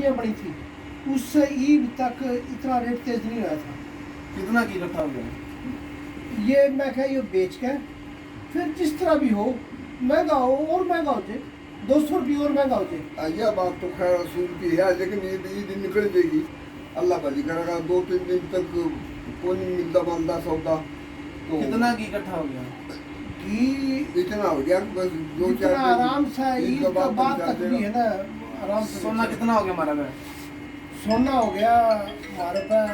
कॉलोनियाँ बनी थी, उससे ईद तक इतना रेट तेज नहीं हुआ था। कितना की इकट्ठा हो गया? ये मैं कह ये बेच के फिर जिस तरह भी हो महंगा हो और महंगा हो जाए, 200 रुपये और महंगा हो जाए। यह बात तो खैर रसूल की है, लेकिन ये ईद निकल जाएगी, अल्लाह भली करेगा। 2-3 दिन तक कोई नहीं मिलता मालदा सौदा। तो कितना की इकट्ठा हो गया? कि इतना हो गया कि बस 2-4 इतना दिन आराम से ईद के बाद तक भी है ना, आराम से। सोना कितना हो गया हमारा पे? सोना हो गया हमारे पास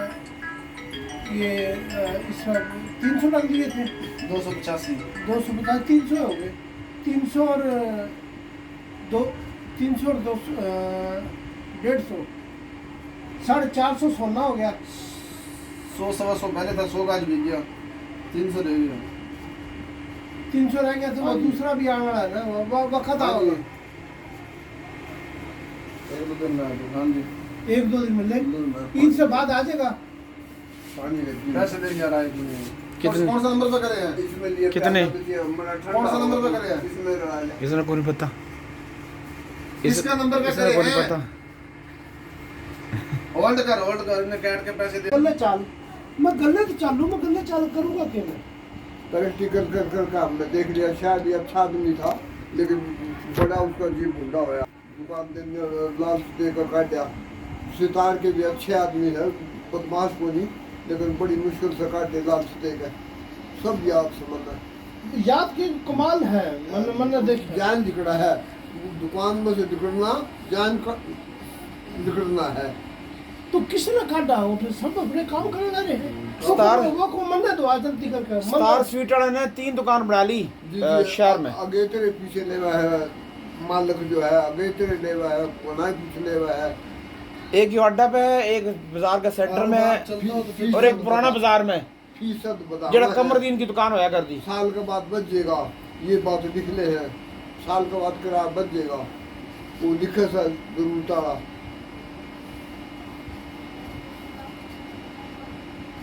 ये इसमें 300 रख दिए थे। 285। 250 300 हो गए। 300 और 300 और 200 150 450 सोना हो गया। 100-125 पहले था, 100 का आज भेज दिया, 300 दे दिया। 300 रह गया तो वो दूसरा भी आने वाला है ना, वो वक्त हाँ आओगे। एक दो दिन में आ जाओ। हाँ जी, 1-2 दिन मिले, ईद से बाद आ जाएगा। पानी लेती है। पैसे दे जा रहा है कि नहीं? कितने? कौन सा नंबर पे करे हैं? इसमें लिए कितने? कौन सा नंबर पे करे हैं? इसमें रहा है। इसने को नहीं पता, इसका नंबर पे इसने करे को नहीं हैं? पता। होल्ड कर, इन्हें कैट के पैसे दे। गले चाल, मैं गले तो चालू, मैं गले चाल करूँगा क्या मैं? तरक्की कर का हमने देख लिया, शायद ये अच्छा आदमी था, लेकिन बड़ा उसका जीव भूडा होया। दुकान देने लालच देकर काटा। सितार के भी अच्छे आदमी है, बदमाश को नहीं, लेकिन बड़ी मुश्किल से काटे लालच देकर। सब याद समझना, याद के कमाल है, मैंने देखा। जान निकला है दुकान में से, निकलना जान का निकलना है। तो किसने काटा हो? फिर सब अपने काम करने लगे हैं। स्टार- वो को मन्नत दो जल्दी करके स्टार स्वीट वाले ने 3 दुकान बना ली शहर में। आगे तेरे पीछे लेवा है मालिक जो है, आगे तेरे लेवा है, कोना पीछे लेवा है। एक यो अड्डा पे है, एक बाजार के सेंटर में है, फीसद और एक पुराना बाजार में फीसद बता जेड़ा कमरदीन की दुकान होया कर दी। साल के बाद बच जाएगा, ये बात लिखले हैं। साल के बाद किराया बच जाएगा, वो लिखे सा जरूर तारा।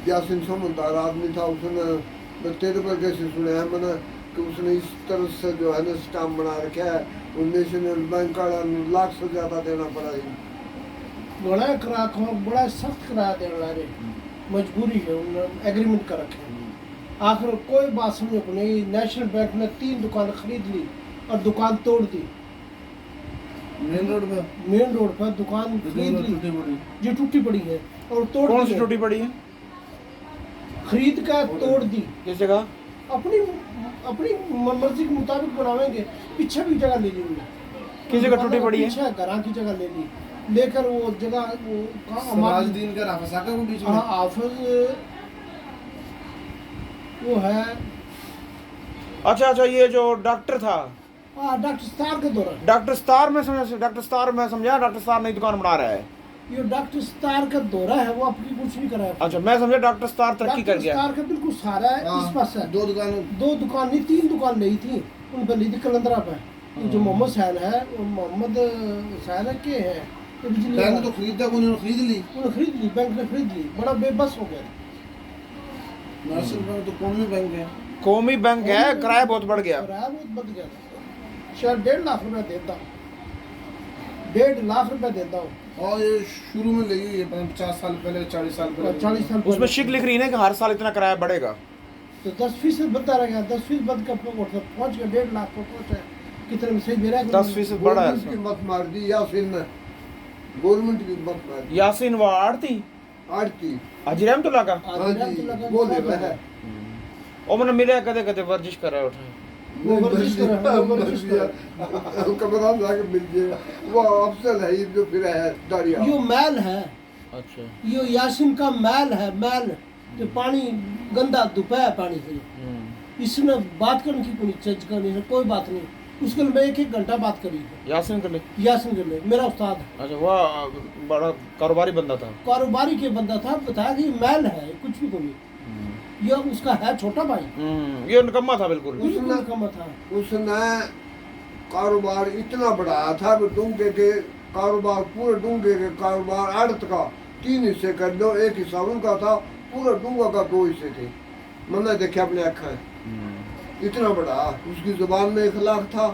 यासिन समझदार आदमी था, उसने तेरे पर कैसे सुने हैं मैंने कि उसने इस तरह से जो है ना स्टाम्प बना रखा है, वो नेशनल बैंक का लाख से ज्यादा देना पड़ा है। बड़ा किराया को बड़ा सख्त किराया देने लगे, मजबूरी है, उन्होंने एग्रीमेंट कर रखे हैं। आखिर कोई बात समझ को नहीं। नेशनल बैंक ने 3 दुकान खरीद ली और दुकान तोड़ दी। मेन रोड पे मेन रोड पर दुकान खरीद ली टूटी फूटी। जो टूटी पड़ी है और तोड़ कौन दी सी है। टूटी पड़ी है? खरीद कर तोड़ दी। किस जगह? अपनी अपनी मर्जी के मुताबिक बनावेंगे। पीछे भी जगह ले ली उन्होंने। किस जगह टूटी पड़ी है? पीछे घरा की जगह ले ली, लेकर वो जगह वो सराजुद्दीन का राफसा का वो बीच में। हाफिज वो है। अच्छा, ये जो डॉक्टर था, डॉक्टर स्टार के दौरान। डॉक्टर स्टार में समझा, डॉक्टर स्टार में समझा, डॉक्टर स्टार नई दुकान बना रहा है। ये डॉक्टर स्टार का दौरा है, वो अपनी कुछ नहीं कराया। अच्छा, मैं समझा डॉक्टर स्टार तरक्की कर डॉक्टर गया। स्टार का बिल्कुल सारा है। हाँ, इस पास है 2 दुकान। 2 दुकान नहीं 3 दुकान ली थी, उन पर ली थी कलंदरा पे। ये जो मोहम्मद सैल है, वो मोहम्मद सैल है के है, ये बिजली बैंक वाला। तो खरीदा, उन्होंने खरीद ली। उन्होंने खरीद ली, बैंक ने खरीद ली, बड़ा बेबस हो गया। नेशनल बैंक तो कौमी बैंक है। कौमी बैंक है, किराया बहुत बढ़ गया। किराया बहुत बढ़ गया था। शायद 1.5 लाख रुपया देता हूँ, 1.5 लाख रुपया देता हूँ। और ये शुरू में लगी हुई है 50 साल पहले, 40 साल पहले। 40 साल उसमें शिक लिख रही है कि हर साल इतना किराया बढ़ेगा। तो 10% बढ़ता रह गया, 10% बढ़ कर पहुँच गया 1.5 लाख पर पहुँचा। कितने में सही दे रहा है? 10% बढ़ा है। गवर्नमेंट की मत मार दी यासिन ने, गवर्नमेंट की मत मार दी। यासीन वार्ड थी आड़ती हाजी रहमतुल्लाह का। हाँ जी, वो देता है। ओ मैंने मिले कदे कदे वर्जिश कर रहा उठा। वो वर्जिश कर रहा है, वो वर्जिश कर रहा है। कमरान जाके मिल जाएगा, वो अफसल है ये जो फिर है दाढ़िया। यो मैल है, अच्छा। यो यासिन का मैल है, मैल जो पानी गंदा दुपा है पानी से। इसने बात करने की कोई चीज करनी है, कोई बात नहीं। उसके लिए मैं 1-1 घंटा बात करी है। यासीन कर ले। यासिन के लिए मेरा उस्ताद है, अच्छा, वह बड़ा कारोबारी बंदा था। कारोबारी के बंदा था। बताया कि मैल है, कुछ भी कोई। यह उसका है छोटा भाई, ये निकम्मा था बिल्कुल। बिल्कुल कम था। उसने कारोबार इतना बढ़ाया था कि डूंगे के कारोबार, पूरे डूंगे के कारोबार आड़त का 3 हिस्से कर दो, 1 हिस्सा उनका था, पूरा डूंगा का 2 हिस्से थे। मैंने देखे अपने आँखें, इतना बड़ा। उसकी जुबान में इखलाक था,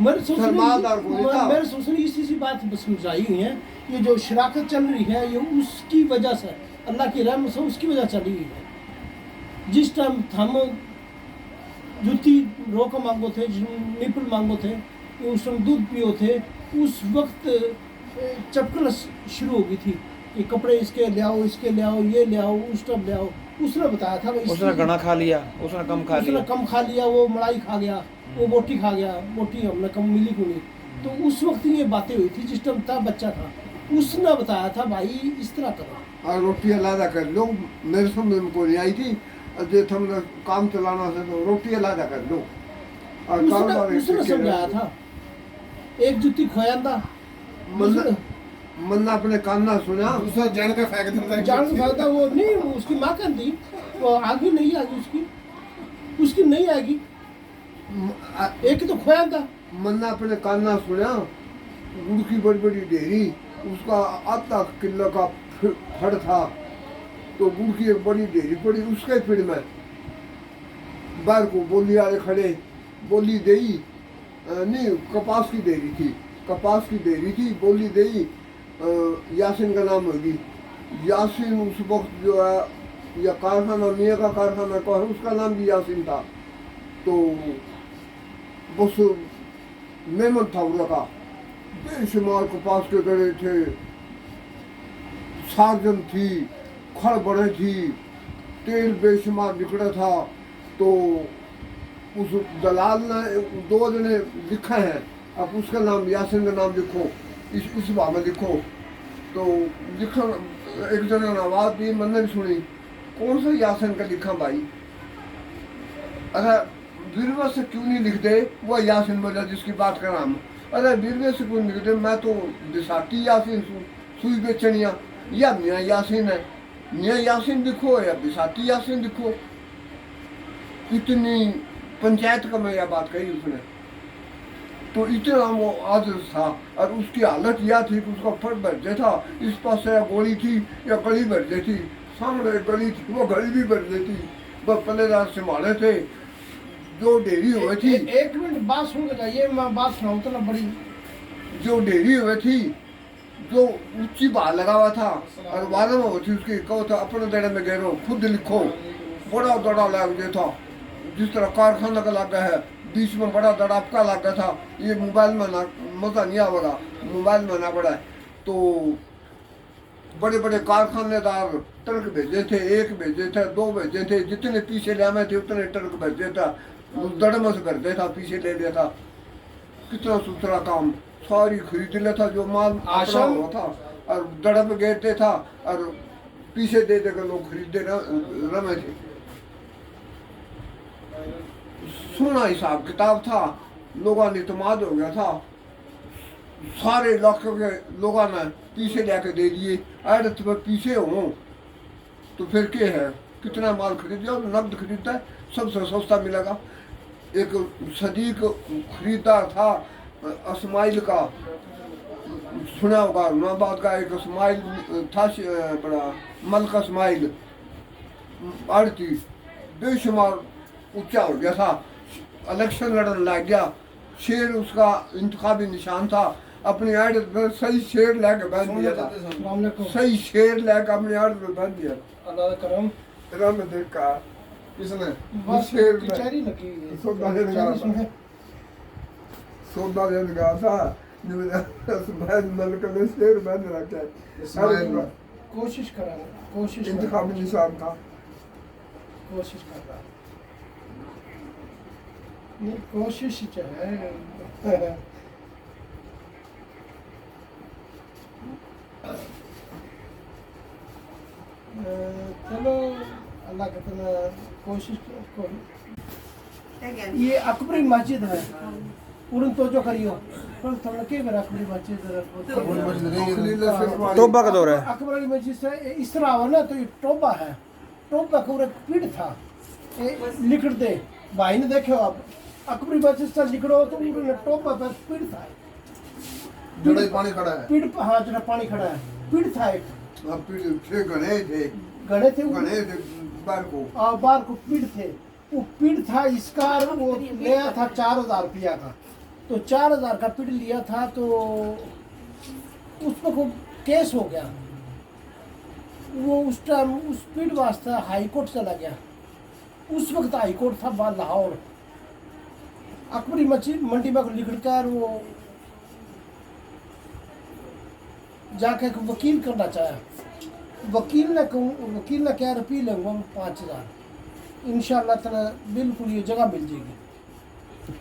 मेरे सोचने सरमादार को नहीं था। मेरे सोचने इसी बात समझाई हुई है, ये जो शराकत चल रही है ये उसकी वजह से, अल्लाह की रहमत से उसकी वजह चली हुई है। जिस टाइम हम जूती रोक मांगो थे, निपल मांगो थे, उस टाइम दूध पियो थे, उस वक्त चपकल शुरू हो गई थी कि कपड़े इसके ले आओ, इसके ले आओ, ये ले आओ, उस टाइम ले आओ। उसने बताया था उसने घना खा लिया, उसने कम खा लिया, उसने कम खा लिया, वो मलाई खा गया, वो बोटी खा गया, बोटी हमने कम मिली को नहीं। तो उस वक्त ये बातें हुई थी जिस टाइम था बच्चा था, उसने बताया था भाई इस तरह करो और रोटी अलग कर लो। मेरे समझ में कोई नहीं आई थी, जो तुमने काम चलाना से तो रोटी अलग कर लो। और उसने समझाया था, एक जुत्ती खोयांदा मन्ना अपने कान ना सुना, दूसरा जान का फेंक देता है। जान फायदा वो नहीं, उसकी माँ कहती वो आगे नहीं आएगी, उसकी नहीं आएगी, एक तो खोयांदा। मन्ना अपने कान ना सुना, गुड़ की बड़ी बड़ी डेहरी, उसका आधा किलो का फड़ था, तो गुड़ की एक बड़ी डेहरी पड़ी, उसके फिर में बाहर को बोली वाले खड़े, बोली देई नहीं, कपास की डेहरी थी, कपास की डेहरी थी, बोली देई यासिन का नाम होगी। यासिन उस वक्त जो है या कारखाना मियाँ का कारखाना का है, उसका नाम भी यासिन था। तो बस मेमन था उनका, बेशुमार कपास के गड़े थे, सार्जन थी, खड़ बड़े थी, तेल बेशुमार निकला था। तो उस दलाल ने दो जने लिखा है, अब उसका नाम यासिन का नाम लिखो, इस भाव में लिखो। तो लिखा, एक जने ने आवाज़ दी, मैंने भी सुनी, कौन सा यासिन का लिखा भाई? अरे वीरवा से क्यों नहीं लिख दे, वो यासिन बोला जिसकी बात कर रहा हम। अरे वीरवे से क्यों लिख दे, मैं तो दिसाती यासिन सुई बेचनिया, या मियाँ यासिन है, मियाँ यासिन लिखो या दिसाती यासिन लिखो। इतनी पंचायत का मैं यह बात कही उसने, तो इतना वो आदर था। और उसकी हालत यह थी कि उसका फट भर था, इस पास या गोली थी या गली भर थी, सामने गली थी, वो गली भी भर थी, बस पल्लेदार संभाले थे, जो डेरी हुई थी। एक मिनट बात सुन के जाइए, मैं बात सुनाऊँ तो ना बड़ी, जो डेरी हुई थी, जो ऊंची बाल लगा हुआ था, और वादा में होती उसकी कहो था अपने देने में गए खुद लिखो, बड़ा दड़ा लग गया था, जिस तरह कारखाना का लगा है, बीच में बड़ा दड़ापका लगा था। ये मोबाइल में ना मजा नहीं आवेगा, मोबाइल में ना बड़ा है। तो बड़े बड़े कारखानेदार ट्रक भेजे थे, एक भेजे थे, दो भेजे थे, जितने पीछे ले आए थे उतने ट्रक भेजे था, दड़म से करते था, पीछे ले लिया था। कितना सुथरा काम, सारी खरीद लिया था जो माल आशा हुआ था, और दड़म गेरते था और पीछे दे देकर लोग खरीदते रमे थे। सोना हिसाब किताब था, लोगों ने इतमाद हो गया था, सारे इलाके के लोगों ने पीछे लेके दे दिए। आड़त पर पीछे हो तो फिर क्या है, कितना माल खरीद लिया, नकद खरीदता है, सबसे सस्ता मिलेगा। एक सदीक खरीदार था अस्माइल का, सुना होगा नाबाद का, एक अस्माइल था बड़ा मलक अस्माइल, आड़ती बेशुमार ऊंचा हो गया था, इलेक्शन लड़ने लग गया, शेर उसका इंतखाबी निशान था। अपनी आड़ पर सही शेर लेके बांध दिया था, सही शेर लेके अपनी आड़ पर बांध दिया। अल्लाह करम राम देखा किसने? शेर में कचहरी लगी हुई है। सौदा देने गया था, सौदा देने गया था, इस्माइल मलिक ने शेर बांध रखा है। इस्माइल कोशिश करा, कोशिश इंतखाबी निशान था, कोशिश कर रहा नहीं, कोशिश जो है चलो अल्लाह कहते कोशिश करो। ये अकबरी मस्जिद है, उन तो जो करियो पर थोड़ा के मेरा अकबरी मस्जिद तोबा का दौर है। अकबरी मस्जिद से इस तरह हो ना, तो ये टोबा है, टोबा का एक पीढ़ था, लिखट दे भाई ने देखो आप अकबरी मस्जिद से निकलो तो उन्होंने टोबा पर पीढ़ था, जड़ा ही पानी खड़ा है, पीढ़, हाँ जरा पानी खड़ा है, पीढ़ था एक, थे गणे थे, गणे थे बार को, बार को पीढ़ थे, वो पीढ़ था इसका, वो नया था 4000 रुपया का, तो 4,000 का पिट लिया था, तो उसमें कोई केस हो गया। वो उस टाइम उस पिट वास्ते हाई कोर्ट चला गया। उस वक्त हाई कोर्ट था बाहर लाहौर। अकबरी मंडी में लिखकर वो जाके एक वकील करना चाहा। वकील ने क्या रुपये लेंगे 5,000। इंशाल्लाह ताला बिल्कुल ये जगह मिल जाएगी।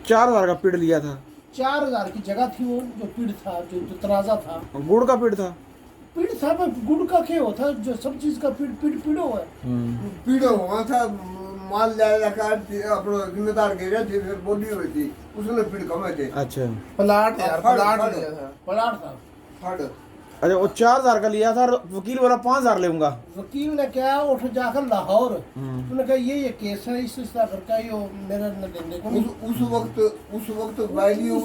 4,000 का पिड़ लिया था। 4,000 की जगह थी वो, जो पिड़ था, जो तराजा था। गुड़ का पिड़ था। पिड़ था, पर गुड़ का क्या होता, जो सब चीज का पिड़ो है। पीड़ो हुआ था, माल जाया अपना जिम्मेदार गिरा थे, फिर बोली हुई थी, उसने पीड़ कमाए थे। अच्छा प्लाट यार, प्लाट फड़। लिया था। पलाट था। फड़ अच्छा, वो 4,000 का लिया था और वकील वाला 5,000 लेऊंगा। वकील ने क्या उठ जाकर लाहौर, उन्होंने कहा ये केस है, इस तरह का ये मेरा न देने को। उस वक्त वैल्यू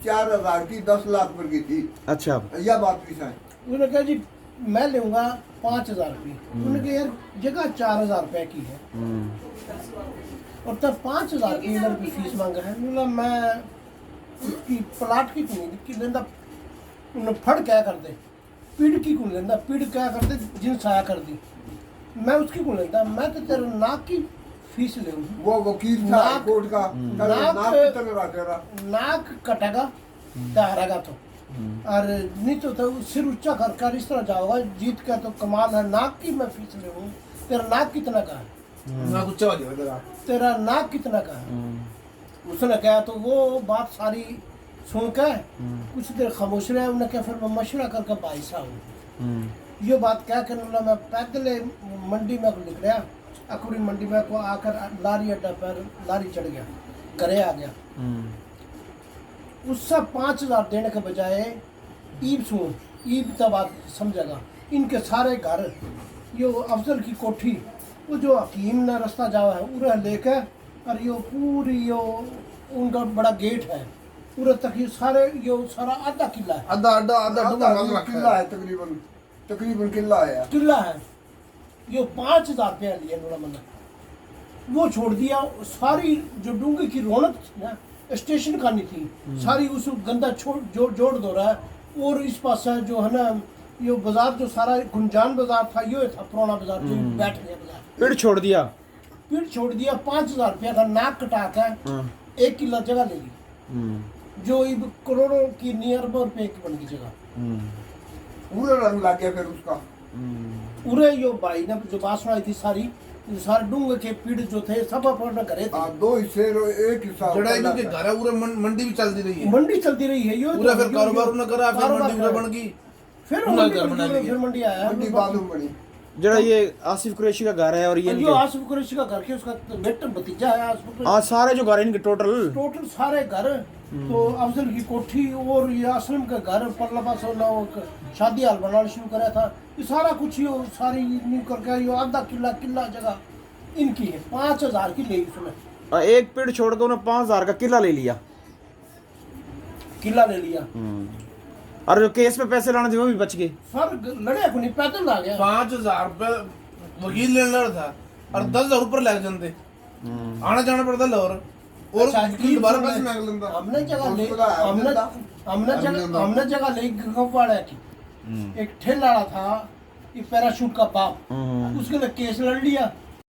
4,000 की 10 लाख पर की थी। अच्छा, यह बात भी है। उन्होंने कहा जी मैं लूंगा 5,000 रुपये। उन्होंने कहा यार जगह 4,000 रुपये की है, और तब 5,000 की इधर की फीस मांगा है। बोला मैं उसकी प्लाट की क्यों लेंदा, उन्हें फड़ क्या कर दे, पीड़ की क्यों लेंदा, पीड़ क्या कर दे जिन साया कर दी, मैं उसकी क्यों लेंदा, मैं तो तेरे नाक की फीस ले। वो वकील था नाक- कोर्ट का, नाक कितना रहा तेरा? नाक कटेगा तो हारेगा तो, और नहीं तो सिर ऊंचा कर इस तरह जाओगा जीत का, तो कमाल है। नाक की मैं फीस ले हूँ, तेरा नाक कितना का है, ना कुछ हो जाएगा तेरा। तेरा नाक कितना का है। उसने कहा, तो वो बात सारी सुन के कुछ देर खामोश रहे। उन्होंने कहा फिर मैं मशवरा करके भाई साहब ये बात क्या करना, मैं पैदल मंडी में निकला, अकबरी मंडी में को आकर लारी अड्डा पर लारी चढ़ गया, घरे आ गया। उससे 5,000 देने के बजाय ईब तब बात समझेगा। इनके सारे घर, यो अफजल की कोठी, वो जो हकीम ने रास्ता जावा है उरे लेके, और यो पूरी यो उनका बड़ा गेट है पूरे तक, ये सारा आधा किला है। आधा डूबा माल रखा किला है। है, तकरीबन किला है। किला है। यो 5,000 रुपया लिया नोड़ा मना, वो छोड़ दिया। सारी जो डूंगे की रौनक थी ना, स्टेशन का नहीं थी, सारी उस गंदा जोड़ दो रहा है। और इस पास जो है ना, यो बाजार जो सारा गुंजान बाजार था, यो था पुराना बाजार जो बैठ गया बाजार। पिड़ छोड़ दिया। फिर छोड़ दिया। 5,000 रुपया का नाक कटा के 1 किला जगह ले ली, जो इब करोड़ों की नहीं, अरबों रुपए की बन गई जगह। पूरा रंग लग गया फिर उसका। उरे यो भाई ने जो बात सुनाई थी सारी डूंगे के पीड़ जो थे सब अपने घरे थे। 2 हिस्से एक हिस्सा जड़ा इनके घर है, पूरे मंडी भी चलती रही है। मंडी चलती रही है यो, पूरा फिर कारोबार उन्होंने करा, फिर मंडी पूरा बन गई। फिर उन्होंने मंडी घर बन बना गई, लिया। फिर मंडी आया। मंडी मालूम पड़ी। जरा ये आसिफ कुरैशी का घर है और ये जो आसिफ कुरैशी का घर के उसका बेटा भतीजा है आसिफ आज सारे जो घर है इनके टोटल सारे घर। तो अफजल की कोठी और ये असलम का घर, पल्लवा सोना शादी हाल बनाना शुरू करा था, ये सारा कुछ यो सारी न्यू करके यो आधा किला जगह इनकी है। 5,000 की ले उसने, एक पिड़ छोड़ के उन्होंने 5,000 का किला ले लिया। किला ले लिया। और जो केस में पैसे लाने थे वो भी बच गए। सर लड़े को नहीं, पैदल आ गया। 5,000 रुपये वकील लेने लगा था, और 10,000 ऊपर लग जाते, आना जाना पड़ता लाहौर। और वकील दोबारा पैसे मांग लेंदा। हमने जगह ले, उसका हमने जगह ले गवाड़ा की। एक ठेला था, ये पैराशूट का बाप, उसके लिए केस लड़ लिया।